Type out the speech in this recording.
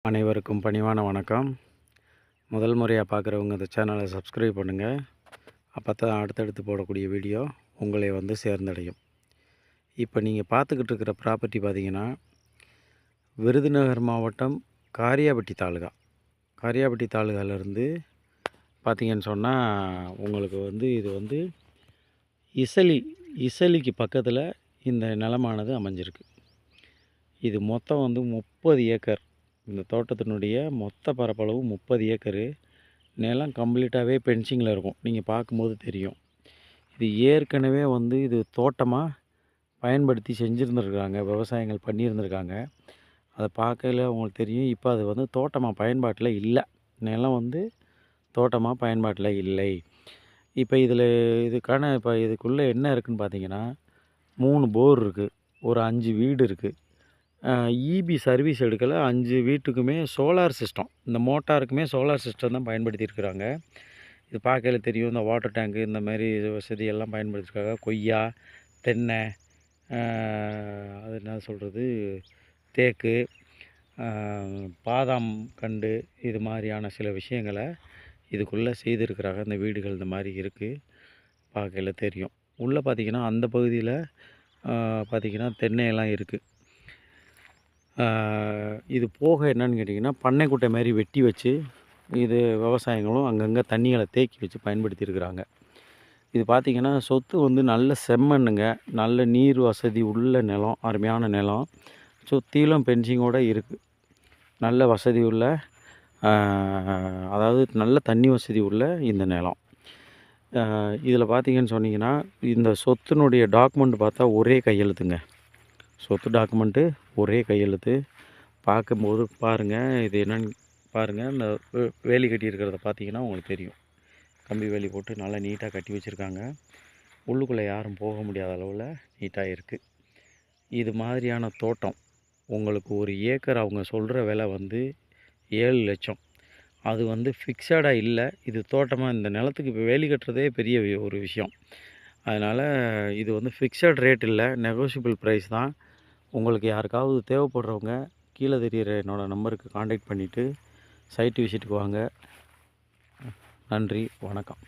அனைவருக்கும் பணிவான வணக்கம். முதல் முறையாக பார்க்குறவங்க இந்த சேனலை சப்ஸ்கிரைப் பண்ணுங்கள். அப்போ தான் அடுத்தடுத்து போடக்கூடிய வீடியோ உங்களை வந்து சேர்ந்தடையும். இப்போ நீங்கள் பார்த்துக்கிட்டு இருக்கிற ப்ராப்பர்ட்டி பார்த்திங்கன்னா, விருதுநகர் மாவட்டம் காரியாபட்டி தாலுகா. காரியாபட்டி தாலுகாவிலேருந்து பார்த்திங்கன்னு சொன்னால் உங்களுக்கு வந்து இது வந்து இசலிக்கு பக்கத்தில் இந்த நிலமானது அமைஞ்சிருக்கு. இது மொத்தம் வந்து 30 ஏக்கர். இந்த தோட்டத்தினுடைய மொத்த பரப்பளவு 30 ஏக்கரு. நிலம் கம்ப்ளீட்டாகவே பென்சிங்கில் இருக்கும். நீங்கள் பார்க்கும்போது தெரியும். இது ஏற்கனவே வந்து இது தோட்டமாக பயன்படுத்தி செஞ்சுருந்துருக்காங்க, விவசாயங்கள் பண்ணியிருந்திருக்காங்க. அதை பார்க்கையில உங்களுக்கு தெரியும். இப்போ அது வந்து தோட்டமாக பயன்பாட்டில் இல்லை. நிலம் வந்து தோட்டமாக பயன்பாட்டில் இல்லை. இப்போ இப்போ இதுக்குள்ளே என்ன இருக்குதுன்னு பார்த்தீங்கன்னா, 3 போர் இருக்குது, ஒரு 5 வீடு இருக்குது. இபி சர்வீஸ் எடுக்கலை. 5 வீட்டுக்குமே சோலார் சிஸ்டம், இந்த மோட்டாருக்குமே சோலார் சிஸ்டம் தான் பயன்படுத்தியிருக்கிறாங்க. இது பார்க்கையில தெரியும். இந்த வாட்டர் டேங்கு இந்த மாதிரி வசதியெல்லாம் பயன்படுத்தியிருக்காங்க. கொய்யா, தென்னை, அது என்ன சொல்கிறது, தேக்கு, பாதாம் கண்டு, இது மாதிரியான சில விஷயங்களை இதுக்குள்ளே செய்திருக்கிறாங்க. இந்த வீடுகள் இந்த மாதிரி இருக்குது, பார்க்கையில தெரியும். உள்ளே பார்த்திங்கன்னா அந்த பகுதியில் பார்த்திங்கன்னா தென்னையெல்லாம் இருக்குது. இது போக என்னன்னு கேட்டிங்கன்னா, பண்ணைக்குட்டை மாதிரி வெட்டி வச்சு இது விவசாயங்களும் அங்கங்கே தண்ணிகளை தேக்கி வச்சு பயன்படுத்தியிருக்கிறாங்க. இது பார்த்திங்கன்னா சொத்து வந்து நல்ல செம்மண்ணுங்க, நல்ல நீர் வசதி உள்ள நிலம், அருமையான நிலம். சுற்றிலும் பென்சிங்கோடு இருக்குது. நல்ல வசதி உள்ள, அதாவது நல்ல தண்ணி வசதி உள்ள இந்த நிலம். இதில் பார்த்திங்கன்னு சொன்னிங்கன்னா, இந்த சொத்தினுடைய டாக்குமெண்ட் பார்த்தா ஒரே கையெழுத்துங்க. சொத்து டாக்குமெண்ட்டு ஒரே கையெழுத்து. பார்க்கும்போது பாருங்கள், இது என்னென்னு பாருங்கள். இந்த வேலி கட்டியிருக்கிறத பார்த்தீங்கன்னா உங்களுக்கு தெரியும். கம்பி வேலி போட்டு நல்லா நீட்டாக கட்டி வச்சுருக்காங்க. உள்ளுக்குள்ளே யாரும் போக முடியாத அளவில் நீட்டாக இருக்குது. இது மாதிரியான தோட்டம் உங்களுக்கு ஒரு ஏக்கர் அவங்க சொல்கிற விலை வந்து 7 லட்சம். அது வந்து ஃபிக்ஸடாக இல்லை. இது தோட்டமாக இந்த நிலத்துக்கு இப்போ வேலி கட்டுறதே பெரிய ஒரு விஷயம். அதனால் இது வந்து ஃபிக்ஸட் ரேட் இல்லை, நெகோஷியபிள் ப்ரைஸ் தான். உங்களுக்கு யாருக்காவது தேவைப்படுறவங்க கீழே தெரிகிற என்னோடய நம்பருக்கு காண்டாக்ட் பண்ணிவிட்டு சைட்டு விசிட்டுக்கு வாங்க. நன்றி, வணக்கம்.